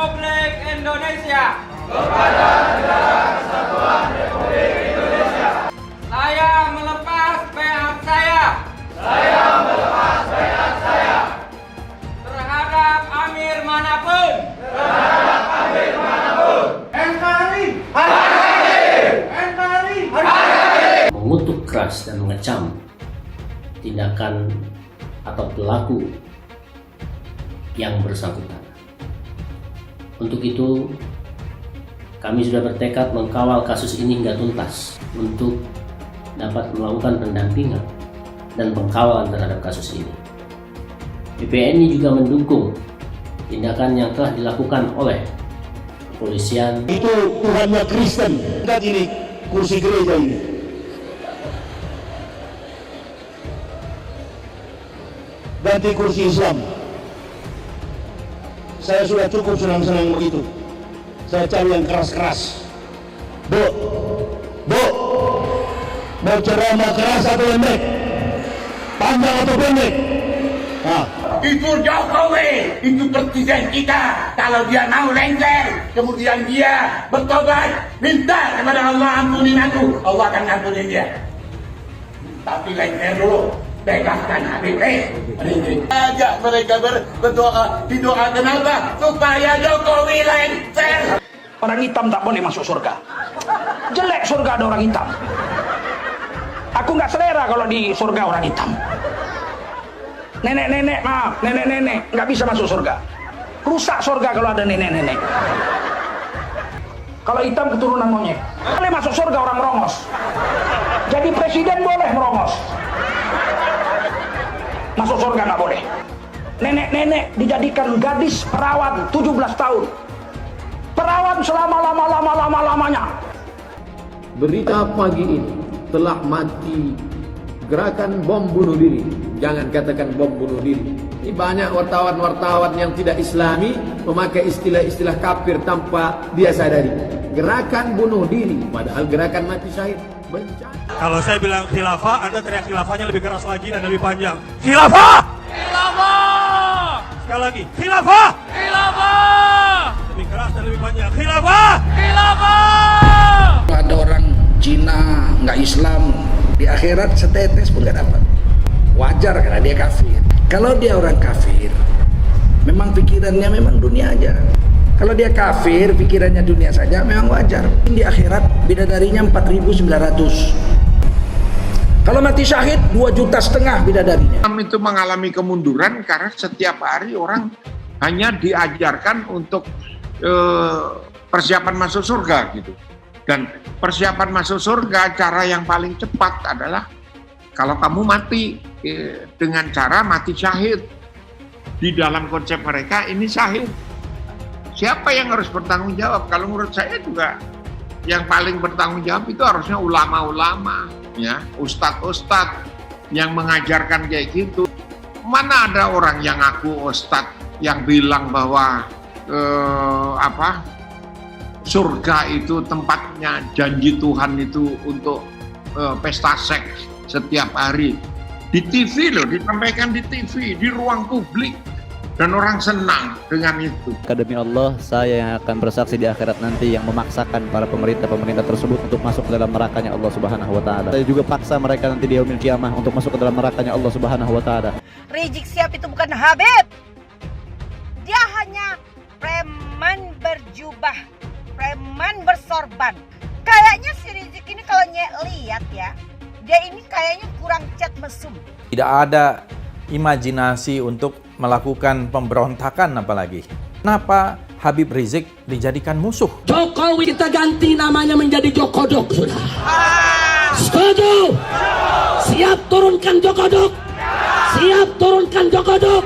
Republik Indonesia. Kepada Negara Kesatuan Republik Indonesia. Saya melepas peat saya. Saya melepas peat saya. Terhadap amir manapun. Terhadap amir manapun. NKRI. NKRI. Mengutuk keras dan mengecam tindakan atau pelaku yang bersangkutan. Untuk itu, kami sudah bertekad mengkawal kasus ini hingga tuntas untuk dapat melakukan pendampingan dan pengkawalan terhadap kasus ini. BPNI juga mendukung tindakan yang telah dilakukan oleh kepolisian. Itu Tuhannya Kristen. Lihat ini kursi gereja ini. Ganti kursi Islam. Saya sudah cukup senang-senang begitu. Saya cari yang keras-keras. Bu, mau ceramah keras atau pendek? Panjang atau pendek? Nah. Itu Jokowi, itu presiden kita. Kalau dia mau lengser, kemudian dia bertobat, minta kepada Allah ampunin aku, Allah akan ampunin dia. Tapi lengser dulu, bebaskan Habib Rizik. Ajak mereka berdoa, didoa kenapa? Supaya Jokowi lengser. Orang hitam tak boleh masuk surga. Jelek surga ada orang hitam. Aku nggak selera kalau di surga orang hitam. Nenek-nenek, maaf, nenek-nenek nggak bisa masuk surga. Rusak surga kalau ada nenek-nenek. Kalau hitam keturunan monyet. Boleh masuk surga orang merongos. Jadi presiden boleh merongos. Masuk surga nggak boleh. Nenek-nenek dijadikan gadis perawan 17 tahun. Perawan selama-lamanya. Berita pagi ini telah mati gerakan bom bunuh diri. Jangan katakan bom bunuh diri. Ini banyak wartawan-wartawan yang tidak islami memakai istilah-istilah kafir tanpa dia sadari. Gerakan bunuh diri, padahal gerakan mati syahid. Bencana. Kalau saya bilang khilafah, Anda teriak khilafahnya lebih keras lagi dan lebih panjang. Khilafah! Khilafah! Sekali lagi, khilafah! Khilafah! Lebih keras dan lebih panjang. Khilafah! Khilafah! Ada orang Cina nggak Islam, di akhirat setetes pun nggak dapat. Wajar karena dia kafir. Kalau dia orang kafir, memang pikirannya memang dunia aja. Kalau dia kafir, pikirannya dunia saja, memang wajar. Di akhirat bidadarinya 4.900. Kalau mati syahid 2,5 juta bidadarinya. Islam itu mengalami kemunduran karena setiap hari orang hanya diajarkan untuk persiapan masuk surga gitu. Dan persiapan masuk surga, cara yang paling cepat adalah kalau kamu mati dengan cara mati syahid. Di dalam konsep mereka ini syahid. Siapa yang harus bertanggung jawab? Kalau menurut saya juga yang paling bertanggung jawab itu harusnya ulama-ulama, ya, ustadz-ustadz yang mengajarkan kayak gitu. Mana ada orang yang ngaku ustadz yang bilang bahwa surga itu tempatnya janji Tuhan itu untuk pesta seks setiap hari. Di TV loh, disampaikan di TV, di ruang publik. Dan orang senang dengan itu. Demi Allah, saya yang akan bersaksi di akhirat nanti yang memaksakan para pemerintah tersebut untuk masuk ke dalam nerakanya Allah Subhanahu wa taala. Saya juga paksa mereka nanti di yaumil kiamah untuk masuk ke dalam nerakanya Allah Subhanahu wa taala. Rizik Syihab itu bukan Habib. Dia hanya preman berjubah, preman bersorban. Kayaknya si Rizik ini kalau lihat ya, dia ini kayaknya kurang cat mesum. Tidak ada imajinasi untuk melakukan pemberontakan apalagi. Kenapa Habib Rizik dijadikan musuh? Jokowi kita ganti namanya menjadi Jokodok sudah. Setuju? Siap turunkan Jokodok. Siap turunkan Jokodok.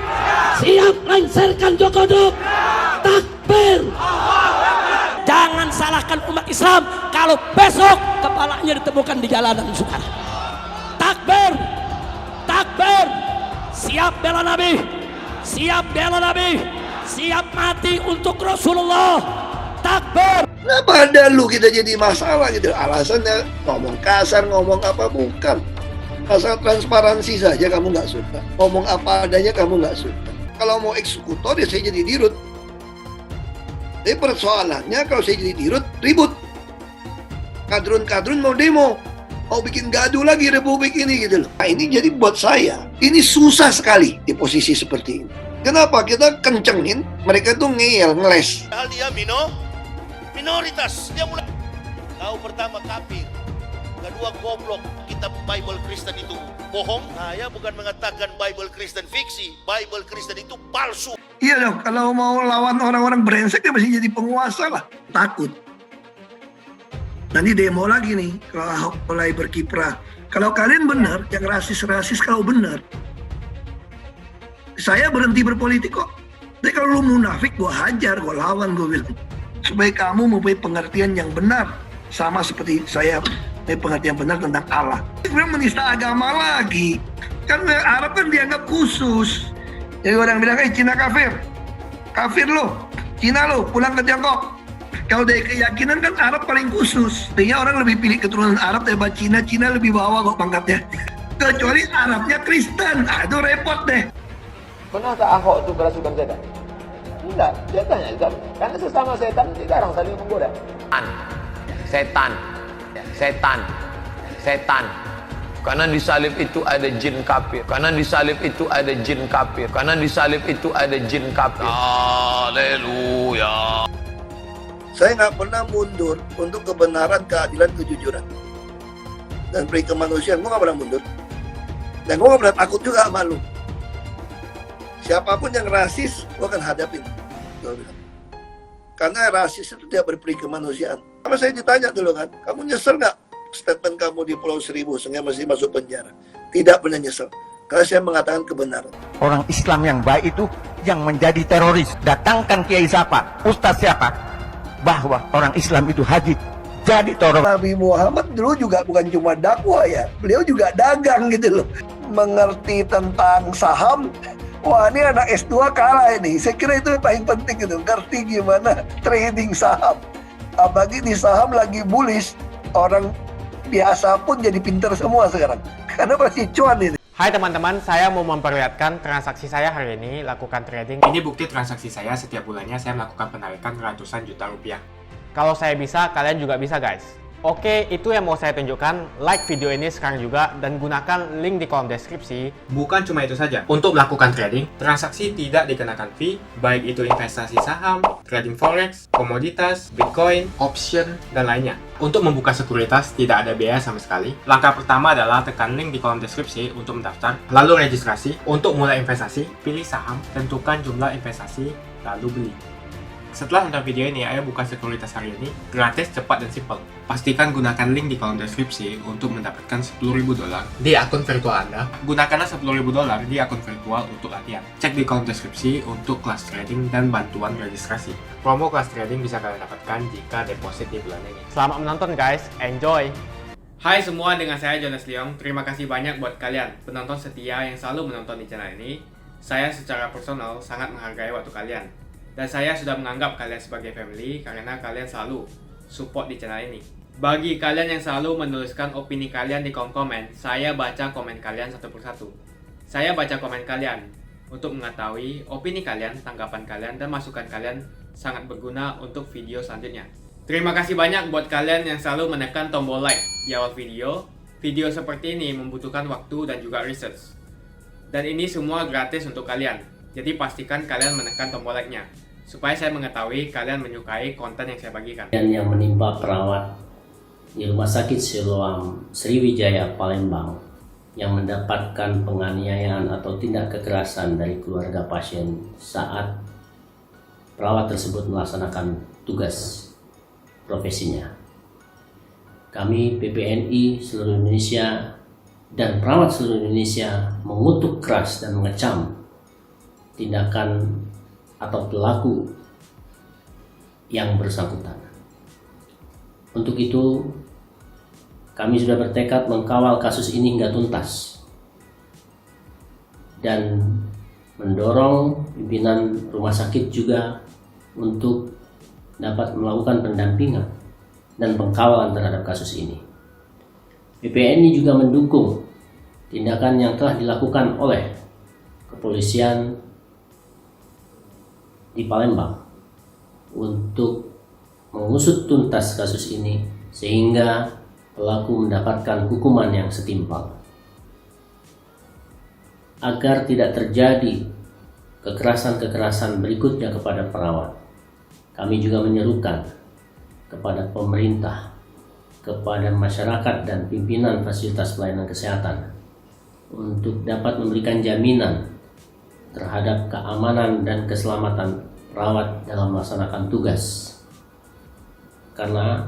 Siap lengserkan Jokodok. Takbir. Jangan salahkan umat Islam kalau besok kepalanya ditemukan di jalanan saudara. Takbir. Takbir. Siap bela Nabi. Siap bela Nabi. Siap mati untuk Rasulullah. Takbir. Kenapa ada lu kita jadi masalah gitu? Alasannya ngomong kasar, ngomong apa, bukan. Asal transparansi saja kamu nggak suka. Ngomong apa adanya kamu nggak suka. Kalau mau eksekutor ya saya jadi dirut. Tapi persoalannya kalau saya jadi dirut, ribut. Kadrun-kadrun mau demo, mau bikin gaduh lagi republik ini gitu loh. Nah ini jadi buat saya, ini susah sekali di posisi seperti ini. Kenapa? Kita kencengin, mereka tuh ngeyel, ngeles. Hal dia minoritas, dia mulai. Kau pertama kafir, kedua goblok, kitab Bible Kristen itu bohong. Saya bukan mengatakan Bible Kristen fiksi, Bible Kristen itu palsu. Iya dong, kalau mau lawan orang-orang brengsek dia masih jadi penguasa lah. Takut. Nanti demo lagi nih, kalau Ahok mulai berkiprah. Kalau kalian benar, yang rasis-rasis kalau benar, saya berhenti berpolitik kok. Tapi kalau lu munafik, gue hajar, gue lawan, gue bilang. Supaya kamu mempunyai pengertian yang benar. Sama seperti saya mempunyai pengertian benar tentang Allah. Sebenarnya menista agama lagi. Kan Arab kan dianggap khusus. Jadi orang bilang, Cina kafir. Kafir lo, Cina lo, pulang ke Tiongkok. Kalau dari keyakinan kan Arab paling khusus. Artinya orang lebih pilih keturunan Arab daripada Cina. Cina lebih bawah kok pangkatnya. Kecuali Arabnya Kristen. Nah, itu repot deh. Pernah tak Ahok itu kerasukan setan? Tidak, setannya juga. Karena sesama setan dilarang saling menggoda. Setan. Karena di salib itu ada jin kafir. Haleluya. Saya nggak pernah mundur untuk kebenaran, keadilan, kejujuran. Dan peri kemanusiaan, gue nggak pernah mundur. Dan gue nggak pernah takut juga sama lu. Siapapun yang rasis, gue akan hadapin. Gue bilang. Karena rasis itu tidak berperi kemanusiaan. Sama saya ditanya dulu kan, kamu nyesel nggak statement kamu di Pulau Seribu sehingga masih masuk penjara? Tidak pernah nyesel. Karena saya mengatakan kebenaran. Orang Islam yang baik itu yang menjadi teroris. Datangkan kiai siapa, ustaz siapa, bahwa orang Islam itu haji jadi teroris. Nabi Muhammad dulu juga bukan cuma dakwah ya, beliau juga dagang gitu loh. Mengerti tentang saham, wah ini anak S2 kalah ini. Saya kira itu yang paling penting gitu, ngerti gimana trading saham. Apalagi di saham lagi bullish, orang biasa pun jadi pintar semua sekarang. Karena masih cuan ini. Hai teman-teman, saya mau memperlihatkan transaksi saya hari ini lakukan trading. Ini bukti transaksi saya, setiap bulannya saya melakukan penarikan ratusan juta rupiah. Kalau saya bisa, kalian juga bisa guys. Oke, itu yang mau saya tunjukkan. Like video ini sekarang juga dan gunakan link di kolom deskripsi. Bukan cuma itu saja. Untuk melakukan trading, transaksi tidak dikenakan fee, baik itu investasi saham, trading forex, komoditas, bitcoin, option, dan lainnya. Untuk membuka sekuritas, tidak ada biaya sama sekali. Langkah pertama adalah tekan link di kolom deskripsi untuk mendaftar, lalu registrasi. Untuk mulai investasi, pilih saham, tentukan jumlah investasi, lalu beli. Setelah nonton video ini, ayo buka sekuritas hari ini, gratis, cepat, dan simple. Pastikan gunakan link di kolom deskripsi untuk mendapatkan $10.000 di akun virtual Anda. Gunakanlah $10.000 di akun virtual untuk latihan. Cek di kolom deskripsi untuk kelas trading dan bantuan registrasi. Promo kelas trading bisa kalian dapatkan jika deposit di bulan ini. Selamat menonton guys, enjoy! Hai semua, dengan saya Jonas Leong. Terima kasih banyak buat kalian, penonton setia yang selalu menonton di channel ini. Saya secara personal sangat menghargai waktu kalian. Dan saya sudah menganggap kalian sebagai family karena kalian selalu support di channel ini. Bagi kalian yang selalu menuliskan opini kalian di kolom komen, saya baca komen kalian satu persatu. Saya baca komen kalian untuk mengetahui opini kalian, tanggapan kalian, dan masukan kalian sangat berguna untuk video selanjutnya. Terima kasih banyak buat kalian yang selalu menekan tombol like di awal video. Video seperti ini membutuhkan waktu dan juga research. Dan ini semua gratis untuk kalian. Jadi pastikan kalian menekan tombol like-nya supaya saya mengetahui kalian menyukai konten yang saya bagikan. Dan yang menimpa perawat di Rumah Sakit Siloam Sriwijaya Palembang yang mendapatkan penganiayaan atau tindak kekerasan dari keluarga pasien saat perawat tersebut melaksanakan tugas profesinya. Kami PPNI seluruh Indonesia dan perawat seluruh Indonesia mengutuk keras dan mengecam tindakan atau pelaku yang bersangkutan. Untuk itu, kami sudah bertekad mengkawal kasus ini hingga tuntas dan mendorong pimpinan rumah sakit juga untuk dapat melakukan pendampingan dan pengkawalan terhadap kasus ini. PPNI juga mendukung tindakan yang telah dilakukan oleh kepolisian di Palembang untuk mengusut tuntas kasus ini sehingga pelaku mendapatkan hukuman yang setimpal. Agar tidak terjadi kekerasan-kekerasan berikutnya kepada perawat, kami juga menyerukan kepada pemerintah, kepada masyarakat dan pimpinan fasilitas pelayanan kesehatan untuk dapat memberikan jaminan terhadap keamanan dan keselamatan perawat dalam melaksanakan tugas. Karena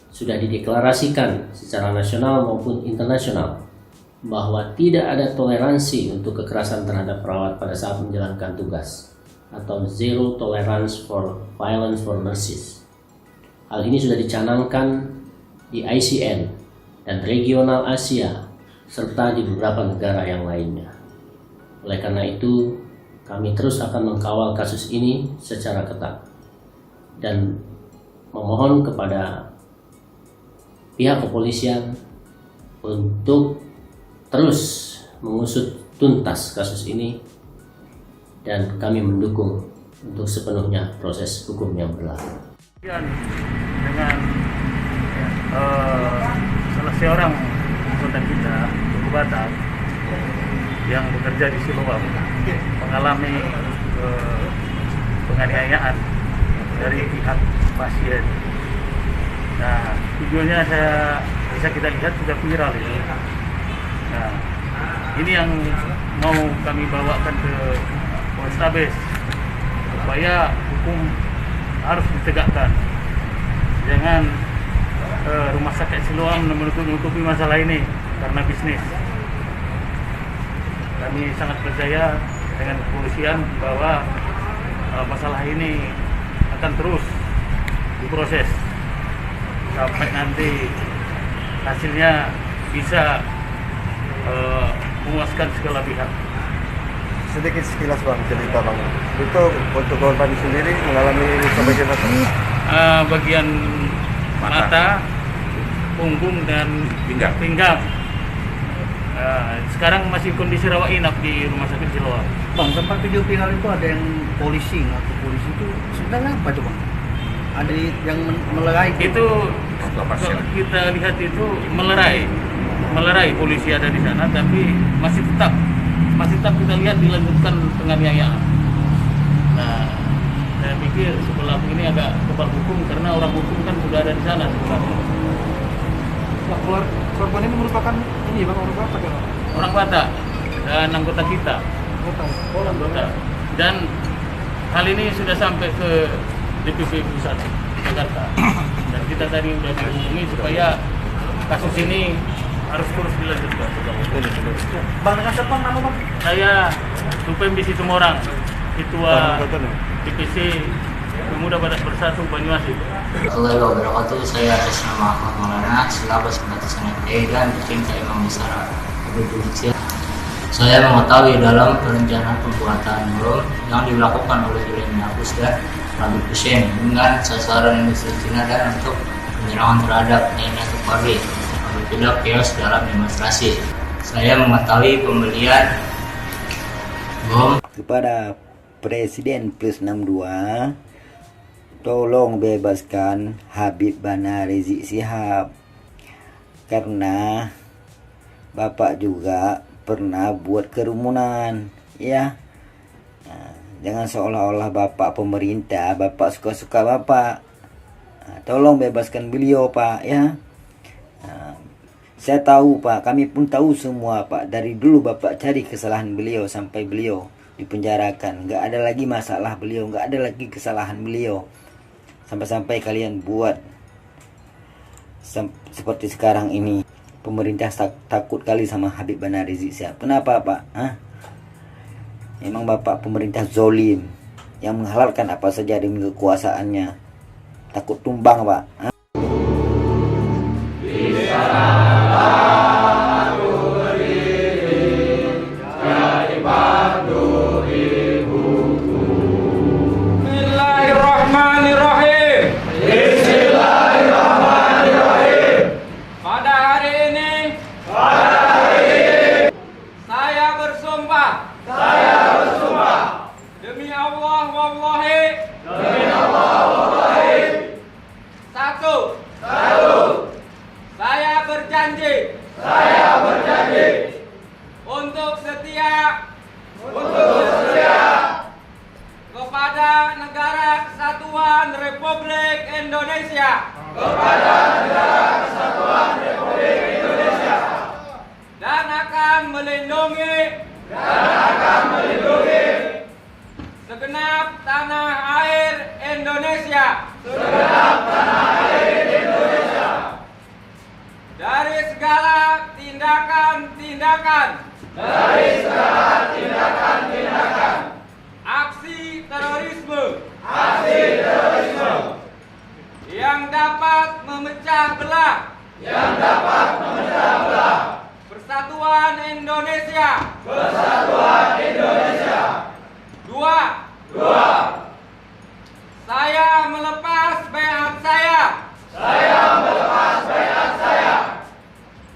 sudah dideklarasikan secara nasional maupun internasional bahwa tidak ada toleransi untuk kekerasan terhadap perawat pada saat menjalankan tugas, atau zero tolerance for violence for nurses. Hal ini sudah dicanangkan di ICN dan regional Asia serta di beberapa negara yang lainnya. Oleh karena itu, kami terus akan mengkawal kasus ini secara ketat dan memohon kepada pihak kepolisian untuk terus mengusut tuntas kasus ini, dan kami mendukung untuk sepenuhnya proses hukum yang berlaku. Dengan salah seorang anggota kita, Suku Batak, yang bekerja di Siloam, mengalami penganiayaan dari pihak pasien. Nah, videonya bisa kita lihat sudah viral ini. Nah, ini yang mau kami bawakan ke Polrestabes supaya hukum harus ditegakkan. Jangan rumah sakit Siloam menutupi masalah ini karena bisnis. Kami sangat percaya dengan kepolisian bahwa masalah ini akan terus diproses sampai nanti hasilnya bisa memuaskan segala pihak. Sedikit sekilas Bang, cerita Bang. Itu untuk korban sendiri mengalami luka bagian apa? Bagian mata, punggung dan pinggang. Sekarang masih kondisi rawat inap di rumah sakit Siloam. Bang, tempat video viral itu ada yang polisi itu sedang apa tuh Bang? Ada yang melerai? Itu kalau kita lihat itu melerai polisi ada di sana, tapi masih tetap kita lihat dilanjutkan penganiayaan. Nah, saya pikir sebelah ini agak kebal hukum karena orang hukum kan sudah ada di sana sebelumnya. Korban ini merupakan ini Bang, orang Batak ya? Orang Batak dan anggota kita. Anggota. Dan hal ini sudah sampai ke DPP Pusat Jakarta. Dan kita tadi sudah dihubungi supaya kasus ini harus terus dilanjutkan. Bang, dengan siapa nama Bang? Saya Supem Bisi Tumorang, Ketua DPC Pemuda Batak Bersatu Banyuasin. Assalamualaikum warahmatullahi wabarakatuh. Saya atas nama Ahmad Maulana, selaku simpatisan FPI dan pecinta Imam Besar Habib Rizik. Saya mengetahui dalam perencanaan pembuatan bom yang dilakukan oleh Julian Yaakob dan Habib Hussein dengan sasaran industri Cina dan untuk penyerangan terhadap TNI Polri apabila chaos dalam demonstrasi. Saya mengetahui pembelian bom kepada Presiden Plus 62, tolong bebaskan Habib Bana Rizik Syihab karena Bapak juga pernah buat kerumunan ya. Nah, jangan seolah-olah Bapak pemerintah, Bapak suka-suka Bapak. Nah, tolong bebaskan beliau Pak ya. Nah, saya tahu Pak, kami pun tahu semua Pak, dari dulu Bapak cari kesalahan beliau sampai beliau dipenjarakan. Nggak ada lagi masalah beliau, nggak ada lagi kesalahan beliau. Sampai-sampai kalian buat seperti sekarang ini. Pemerintah takut kali sama Habib Bana Rizik Syihab. Kenapa Pak? Hah? Memang Bapak pemerintah zolim yang menghalalkan apa saja demi kekuasaannya. Takut tumbang Pak. Hah? Demi Allah, wallahi. Demi Allah. Indonesia. Dan akan melindungi segenap tanah air Indonesia. Dari segala tindakan-tindakan aksi terorisme yang dapat memecah belah persatuan Indonesia. Dua, saya melepas baiat saya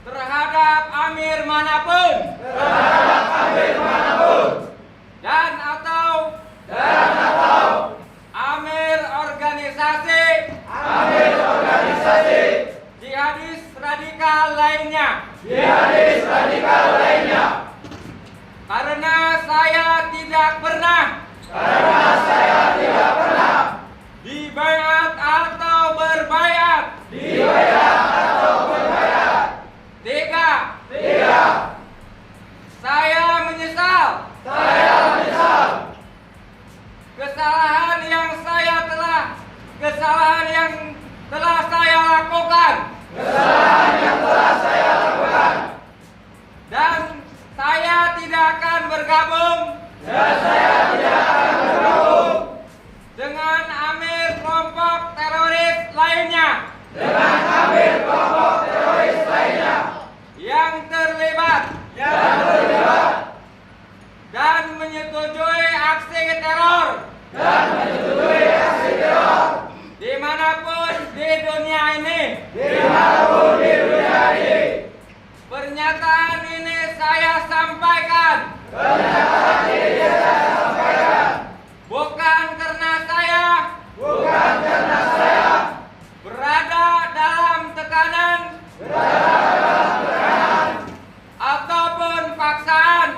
terhadap amir manapun dan atau amir organisasi jihadis radikal lainnya. Karena saya tidak pernah dibaiat atau berbaiat. Tiga, saya menyesal kesalahan yang telah saya lakukan. Dan saya tidak akan bergabung dengan amir kelompok teroris lainnya yang terlibat dan menyetujui aksi teror dimanapun di dunia ini. Pernyataan ini saya sampaikan bukan karena saya berada dalam tekanan ataupun paksaan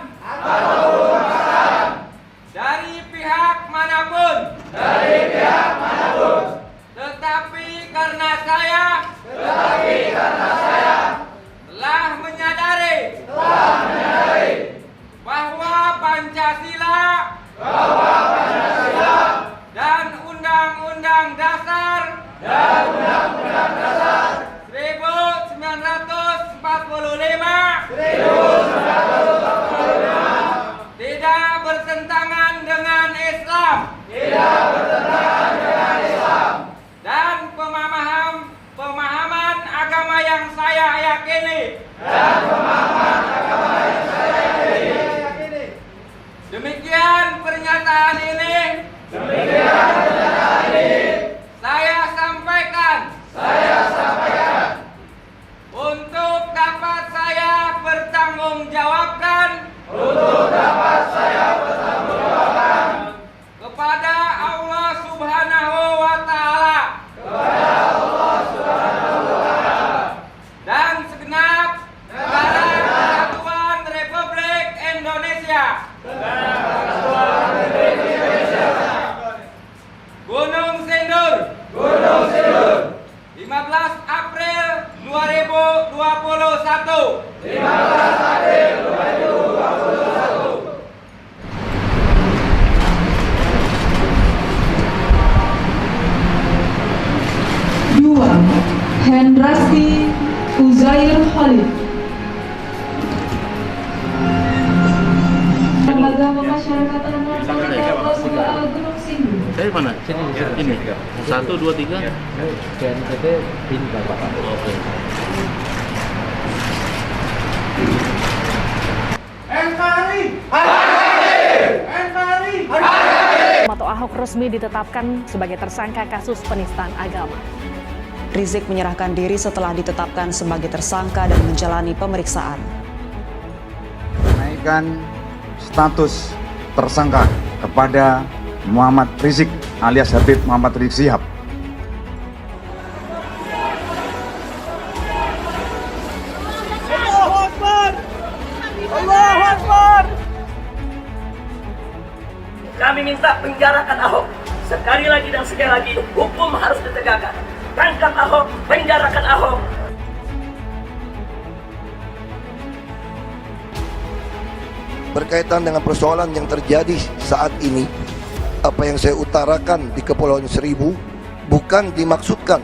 dari pihak manapun, tetapi karena saya telah menyadari bahwa Pancasila dan Undang-Undang Dasar 1945 tidak bertentangan dengan Islam dan pemahaman agama yang saya yakini. Demikian pernyataan ini saya sampaikan untuk dapat saya bertanggungjawabkan kepada Allah Subhanahu wa Ta'ala dan segenap negara kesatuan Republik Indonesia. Gunung Sindur 15 April 2021. Dua, Hendrasti Uzair Khalid. Lembaga Pemasyarakatan Gunung Sindur. Saya mana? Ini. 1, 2, 3. BNPT ini Bapak. Oke. Atau Ahok resmi ditetapkan sebagai tersangka kasus penistaan agama. Rizik menyerahkan diri setelah ditetapkan sebagai tersangka dan menjalani pemeriksaan. Menaikkan status tersangka kepada Muhammad Rizik alias Habib Muhammad Rizik Sihab. Allahu Akbar! Allahu Akbar! Kami minta penjarakan Ahok. Sekali lagi dan sekali lagi, hukum harus ditegakkan. tangkap Ahok, penjarakan Ahok. Berkaitan dengan persoalan yang terjadi saat ini, apa yang saya utarakan di Kepulauan Seribu bukan dimaksudkan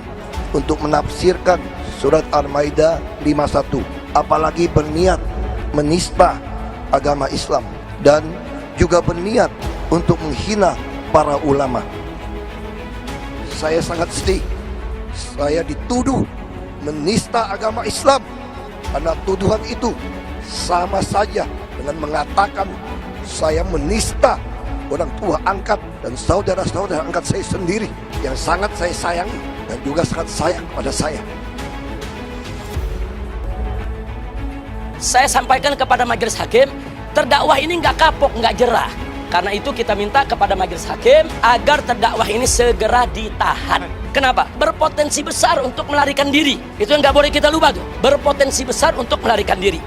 untuk menafsirkan surat Al-Maidah 51, apalagi berniat menista agama Islam dan juga berniat untuk menghina para ulama. Saya sangat sedih saya dituduh menista agama Islam, karena tuduhan itu sama saja dengan mengatakan saya menista orang tua angkat dan saudara-saudara angkat saya sendiri yang sangat saya sayangi dan juga sangat sayang pada saya. Saya sampaikan kepada majelis hakim, terdakwah ini nggak kapok, nggak jerah. Karena itu kita minta kepada majelis hakim agar terdakwah ini segera ditahan. Kenapa? Berpotensi besar untuk melarikan diri. Itu yang nggak boleh kita lupa tuh. Berpotensi besar untuk melarikan diri.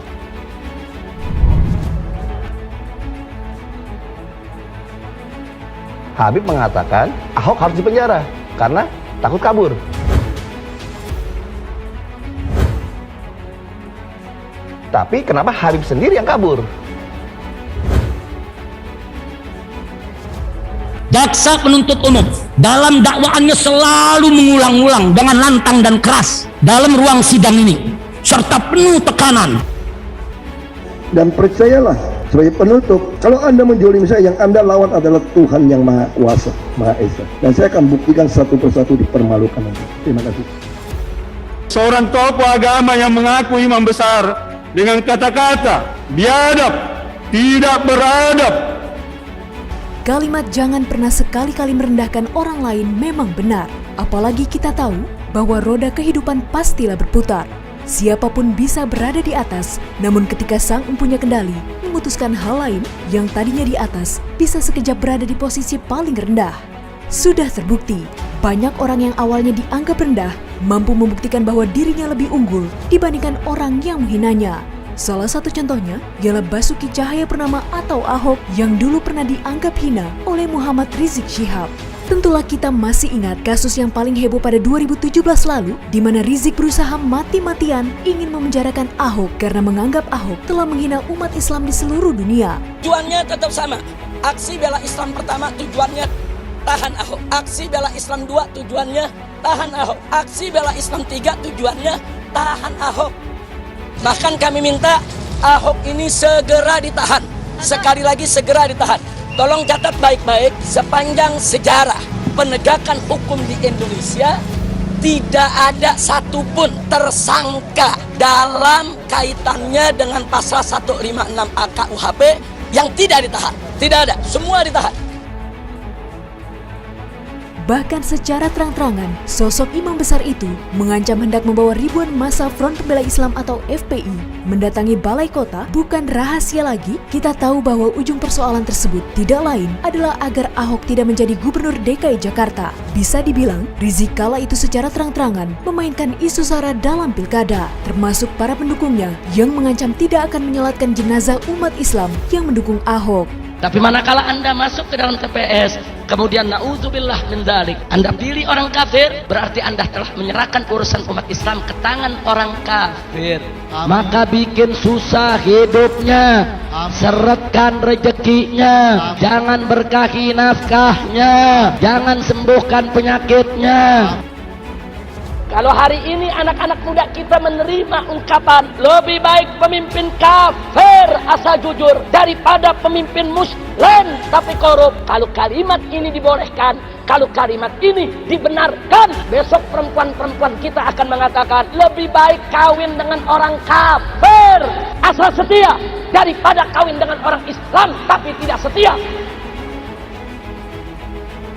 Habib mengatakan Ahok harus dipenjara karena takut kabur. Tapi kenapa Habib sendiri yang kabur? Jaksa penuntut umum dalam dakwaannya selalu mengulang-ulang dengan lantang dan keras dalam ruang sidang ini serta penuh tekanan. Dan percayalah sebagai penutup, kalau Anda menjolimi saya, yang Anda lawan adalah Tuhan yang Maha Kuasa, Maha Esa. Dan saya akan buktikan satu persatu dipermalukan nanti. Terima kasih. Seorang tokoh agama yang mengaku imam besar dengan kata-kata biadab, tidak beradab. Kalimat jangan pernah sekali-kali merendahkan orang lain memang benar. Apalagi kita tahu bahwa roda kehidupan pastilah berputar. Siapapun bisa berada di atas, namun ketika sang empunya kendali memutuskan hal lain yang tadinya di atas, bisa sekejap berada di posisi paling rendah. Sudah terbukti, banyak orang yang awalnya dianggap rendah, mampu membuktikan bahwa dirinya lebih unggul dibandingkan orang yang menghinanya. Salah satu contohnya ialah Basuki Cahayapurnama atau Ahok yang dulu pernah dianggap hina oleh Muhammad Rizik Syihab. Tentulah kita masih ingat kasus yang paling heboh pada 2017 lalu, di mana Rizik berusaha mati-matian ingin memenjarakan Ahok karena menganggap Ahok telah menghina umat Islam di seluruh dunia. Tujuannya tetap sama. Aksi bela Islam pertama tujuannya tahan Ahok. Aksi bela Islam 2 tujuannya tahan Ahok. Aksi bela Islam 3 tujuannya tahan Ahok. Bahkan kami minta Ahok ini segera ditahan. Sekali lagi segera ditahan. Tolong catat baik-baik, sepanjang sejarah penegakan hukum di Indonesia tidak ada satupun tersangka dalam kaitannya dengan pasal 156A KUHP yang tidak ditahan. Tidak ada, semua ditahan. Bahkan secara terang-terangan, sosok imam besar itu mengancam hendak membawa ribuan massa Front Pembela Islam atau FPI mendatangi balai kota. Bukan rahasia lagi, kita tahu bahwa ujung persoalan tersebut tidak lain adalah agar Ahok tidak menjadi gubernur DKI Jakarta. Bisa dibilang, Rizik kala itu secara terang-terangan memainkan isu SARA dalam pilkada, termasuk para pendukungnya yang mengancam tidak akan menyolatkan jenazah umat Islam yang mendukung Ahok. Tapi manakala Anda masuk ke dalam TPS, kemudian na'udzubillah min dzalik, Anda pilih orang kafir, berarti Anda telah menyerahkan urusan umat Islam ke tangan orang kafir. Amin. Maka bikin susah hidupnya, seretkan rezekinya, jangan berkahi nafkahnya, jangan sembuhkan penyakitnya. Kalau hari ini anak-anak muda kita menerima ungkapan lebih baik pemimpin kafir asal jujur daripada pemimpin muslim tapi korup. Kalau kalimat ini dibolehkan, kalau kalimat ini dibenarkan, besok perempuan-perempuan kita akan mengatakan lebih baik kawin dengan orang kafir asal setia daripada kawin dengan orang Islam tapi tidak setia.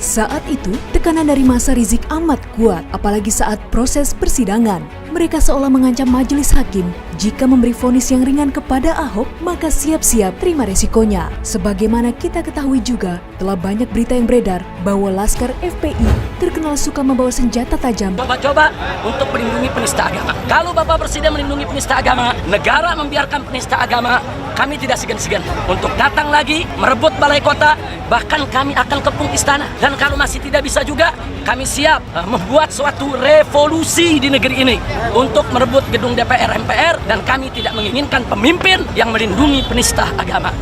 Saat itu, tekanan dari massa Rizik amat kuat, apalagi saat proses persidangan. Mereka seolah mengancam majelis hakim, jika memberi vonis yang ringan kepada Ahok, maka siap-siap terima resikonya. Sebagaimana kita ketahui juga, telah banyak berita yang beredar bahwa Laskar FPI terkenal suka membawa senjata tajam. Coba-coba untuk melindungi penista agama. Kalau Bapak Presiden melindungi penista agama, negara membiarkan penista agama, kami tidak segan-segan untuk datang lagi, merebut balai kota, bahkan kami akan kepung istana. Dan kalau masih tidak bisa juga, kami siap membuat suatu revolusi di negeri ini untuk merebut gedung DPR MPR, dan kami tidak menginginkan pemimpin yang melindungi penista agama.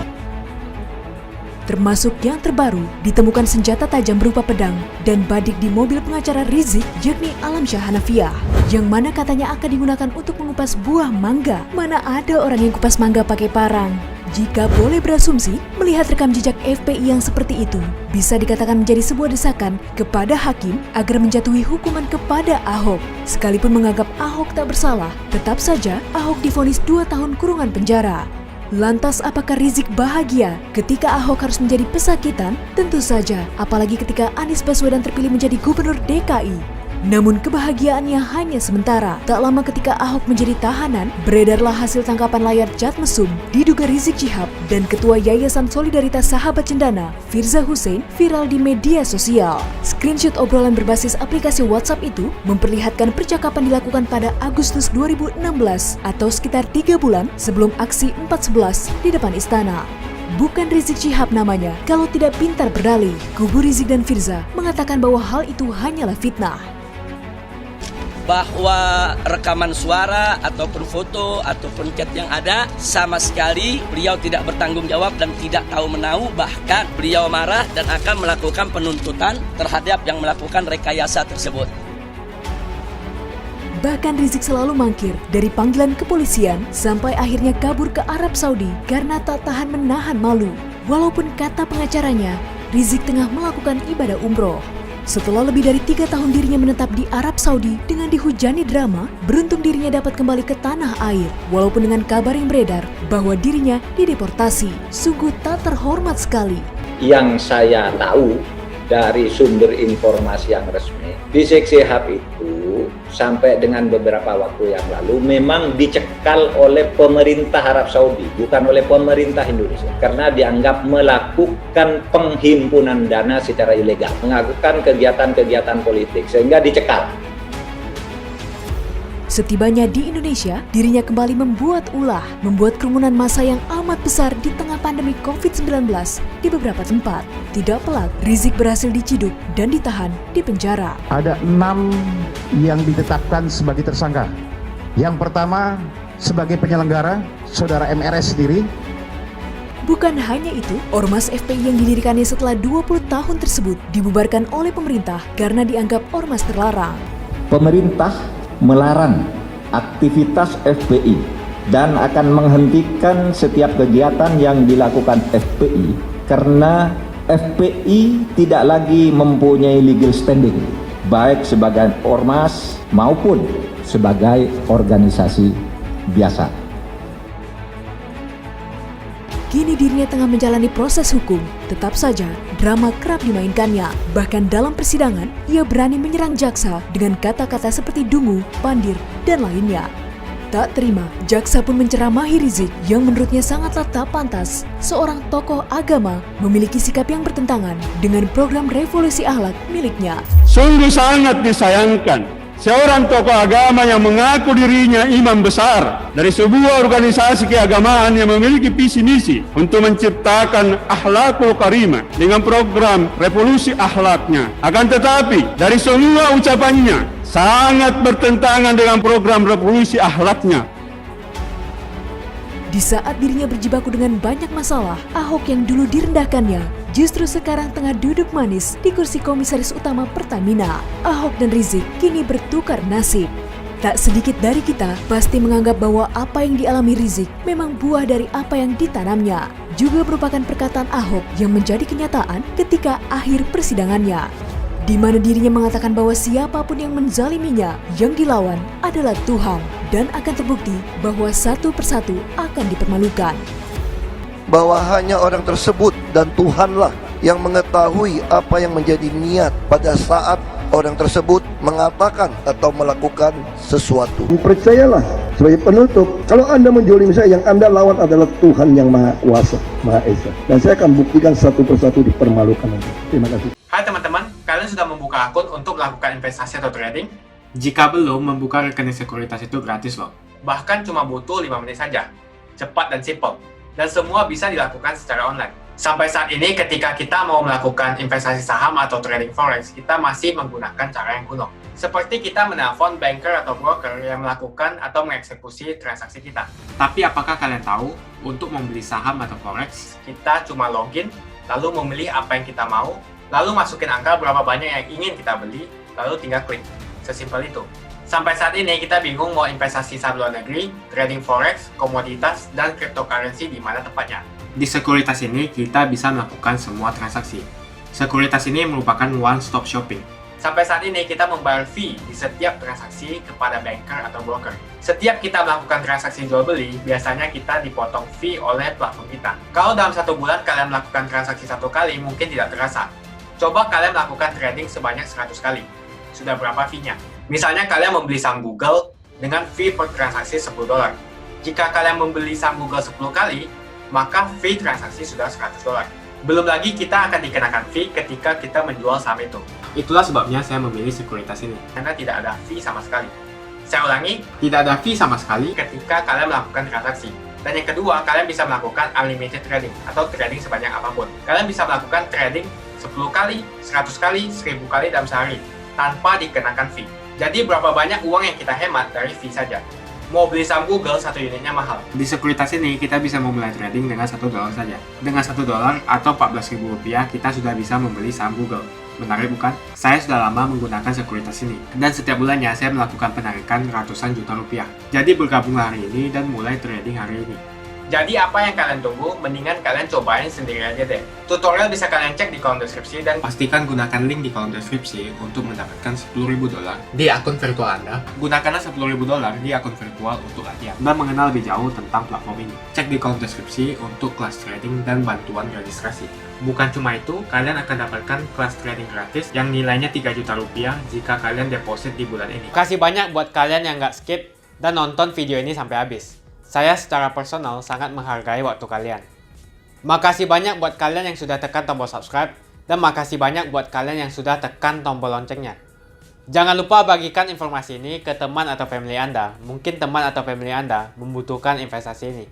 Termasuk yang terbaru, ditemukan senjata tajam berupa pedang dan badik di mobil pengacara Rizik, yakni Alamsyah Hanafiah, yang mana katanya akan digunakan untuk mengupas buah mangga. Mana ada orang yang kupas mangga pakai parang? Jika boleh berasumsi, melihat rekam jejak FPI yang seperti itu, bisa dikatakan menjadi sebuah desakan kepada hakim agar menjatuhi hukuman kepada Ahok. Sekalipun menganggap Ahok tak bersalah, tetap saja Ahok divonis 2 tahun kurungan penjara. Lantas apakah Rizik bahagia ketika Ahok harus menjadi pesakitan? Tentu saja, apalagi ketika Anies Baswedan terpilih menjadi gubernur DKI. Namun kebahagiaannya hanya sementara. Tak lama ketika Ahok menjadi tahanan, beredarlah hasil tangkapan layar chat mesum diduga Rizik Syihab dan Ketua Yayasan Solidaritas Sahabat Cendana, Firza Hussein, viral di media sosial. Screenshot obrolan berbasis aplikasi WhatsApp itu memperlihatkan percakapan dilakukan pada Agustus 2016 atau sekitar 3 bulan sebelum aksi 4.11 di depan istana. Bukan Rizik Syihab namanya kalau tidak pintar berdalih. Kubu Rizik dan Firza mengatakan bahwa hal itu hanyalah fitnah. Bahwa rekaman suara ataupun foto ataupun chat yang ada, sama sekali beliau tidak bertanggung jawab dan tidak tahu menahu, bahkan beliau marah dan akan melakukan penuntutan terhadap yang melakukan rekayasa tersebut. Bahkan Rizik selalu mangkir dari panggilan kepolisian sampai akhirnya kabur ke Arab Saudi karena tak tahan menahan malu. Walaupun kata pengacaranya, Rizik tengah melakukan ibadah umroh. Setelah lebih dari 3 tahun dirinya menetap di Arab Saudi dengan dihujani drama, beruntung dirinya dapat kembali ke tanah air. Walaupun dengan kabar yang beredar bahwa dirinya dideportasi. Sungguh tak terhormat sekali. Yang saya tahu dari sumber informasi yang resmi, Rizik Syihab itu sampai dengan beberapa waktu yang lalu memang dicekal oleh pemerintah Arab Saudi, bukan oleh pemerintah Indonesia, karena dianggap melakukan penghimpunan dana secara ilegal, melakukan kegiatan-kegiatan politik, sehingga dicekal. Setibanya di Indonesia, dirinya kembali membuat membuat kerumunan massa yang amat besar di tengah pandemi COVID-19 di beberapa tempat. Tidak pelak, Rizik berhasil diciduk dan ditahan di penjara. Ada 6 yang ditetapkan sebagai tersangka. Yang pertama, sebagai penyelenggara, Saudara MRS sendiri. Bukan hanya itu, Ormas FPI yang didirikannya setelah 20 tahun tersebut dibubarkan oleh pemerintah karena dianggap ormas terlarang. Pemerintah melarang aktivitas FPI dan akan menghentikan setiap kegiatan yang dilakukan FPI karena FPI tidak lagi mempunyai legal standing baik sebagai ormas maupun sebagai organisasi biasa. Kini dirinya tengah menjalani proses hukum. Tetap saja, drama kerap dimainkannya. Bahkan dalam persidangan, ia berani menyerang jaksa dengan kata-kata seperti dungu, pandir, dan lainnya. Tak terima, jaksa pun menceramahi Rizik yang menurutnya sangatlah tak pantas. Seorang tokoh agama memiliki sikap yang bertentangan dengan program revolusi akhlak miliknya. Sungguh sangat disayangkan seorang tokoh agama yang mengaku dirinya imam besar dari sebuah organisasi keagamaan yang memiliki visi misi untuk menciptakan akhlakul karimah dengan program revolusi akhlaknya. Akan tetapi dari semua ucapannya sangat bertentangan dengan program revolusi akhlaknya. Di saat dirinya berjibaku dengan banyak masalah, Ahok yang dulu direndahkannya justru sekarang tengah duduk manis di kursi komisaris utama Pertamina. Ahok dan Rizik kini bertukar nasib. Tak sedikit dari kita pasti menganggap bahwa apa yang dialami Rizik memang buah dari apa yang ditanamnya. Juga merupakan perkataan Ahok yang menjadi kenyataan ketika akhir persidangannya, di mana dirinya mengatakan bahwa siapapun yang menzaliminya, yang dilawan adalah Tuhan, dan akan terbukti bahwa satu persatu akan dipermalukan. Bahwa hanya orang tersebut dan Tuhanlah yang mengetahui apa yang menjadi niat pada saat orang tersebut mengatakan atau melakukan sesuatu. Percayalah sebagai penutup, kalau Anda menjolimi saya, yang Anda lawan adalah Tuhan yang Maha Kuasa, Maha Esa. Dan saya akan buktikan satu persatu dipermalukan Anda. Terima kasih. Hai teman-teman, kalian sudah membuka akun untuk melakukan investasi atau trading? Jika belum, membuka rekening sekuritas itu gratis loh. Bahkan cuma butuh 5 menit saja. Cepat dan simple. Dan semua bisa dilakukan secara online. Sampai saat ini ketika kita mau melakukan investasi saham atau trading forex, kita masih menggunakan cara yang kuno. Seperti kita menelpon banker atau broker yang melakukan atau mengeksekusi transaksi kita. Tapi apakah kalian tahu, untuk membeli saham atau forex, kita cuma login, lalu memilih apa yang kita mau, lalu masukin angka berapa banyak yang ingin kita beli, lalu tinggal klik. Sesimpel itu. Sampai saat ini kita bingung mau investasi saham luar negeri, trading forex, komoditas, dan cryptocurrency di mana tepatnya. Di sekuritas ini kita bisa melakukan semua transaksi. Sekuritas ini merupakan one-stop shopping. Sampai saat ini kita membayar fee di setiap transaksi kepada banker atau broker. Setiap kita melakukan transaksi jual beli, biasanya kita dipotong fee oleh platform kita. Kalau dalam 1 bulan kalian melakukan transaksi 1 kali, mungkin tidak terasa. Coba kalian melakukan trading sebanyak 100 kali. Sudah berapa fee-nya? Misalnya kalian membeli saham Google dengan fee per transaksi $10. Jika kalian membeli saham Google 10 kali, maka fee transaksi sudah $100. Belum lagi kita akan dikenakan fee ketika kita menjual saham itu. Itulah sebabnya saya memilih sekuritas ini, karena tidak ada fee sama sekali. Saya ulangi, tidak ada fee sama sekali ketika kalian melakukan transaksi. Dan yang kedua, kalian bisa melakukan unlimited trading atau trading sebanyak apapun. Kalian bisa melakukan trading 10 kali, 100 kali, 1000 kali dalam sehari tanpa dikenakan fee. Jadi berapa banyak uang yang kita hemat dari fee saja. Mau beli saham Google, 1 unitnya mahal. Di sekuritas ini kita bisa memulai trading dengan $1 saja. Dengan $1 atau Rp14.000 kita sudah bisa membeli saham Google. Menarik bukan? Saya sudah lama menggunakan sekuritas ini. Dan setiap bulannya saya melakukan penarikan ratusan juta rupiah. Jadi bergabunglah hari ini dan mulai trading hari ini. Jadi apa yang kalian tunggu, mendingan kalian cobain sendiri aja deh. Tutorial bisa kalian cek di kolom deskripsi dan pastikan gunakan link di kolom deskripsi untuk mendapatkan $10.000 di akun virtual Anda. Gunakanlah $10.000 di akun virtual untuk latihan dan mengenal lebih jauh tentang platform ini. Cek di kolom deskripsi untuk kelas trading dan bantuan registrasi. Bukan cuma itu, kalian akan dapatkan kelas trading gratis yang nilainya Rp3 juta jika kalian deposit di bulan ini. Kasih banyak buat kalian yang nggak skip dan nonton video ini sampai habis. Saya secara personal sangat menghargai waktu kalian. Makasih banyak buat kalian yang sudah tekan tombol subscribe, dan makasih banyak buat kalian yang sudah tekan tombol loncengnya. Jangan lupa bagikan informasi ini ke teman atau family Anda. Mungkin teman atau family Anda membutuhkan investasi ini.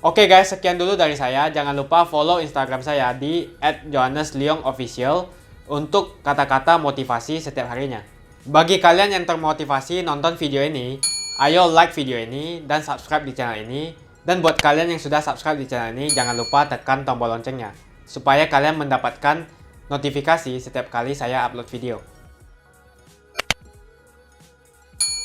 Oke guys, sekian dulu dari saya. Jangan lupa follow Instagram saya di @johannesleongofficial untuk kata-kata motivasi setiap harinya. Bagi kalian yang termotivasi nonton video ini, ayo like video ini dan subscribe di channel ini. Dan buat kalian yang sudah subscribe di channel ini, jangan lupa tekan tombol loncengnya supaya kalian mendapatkan notifikasi setiap kali saya upload video.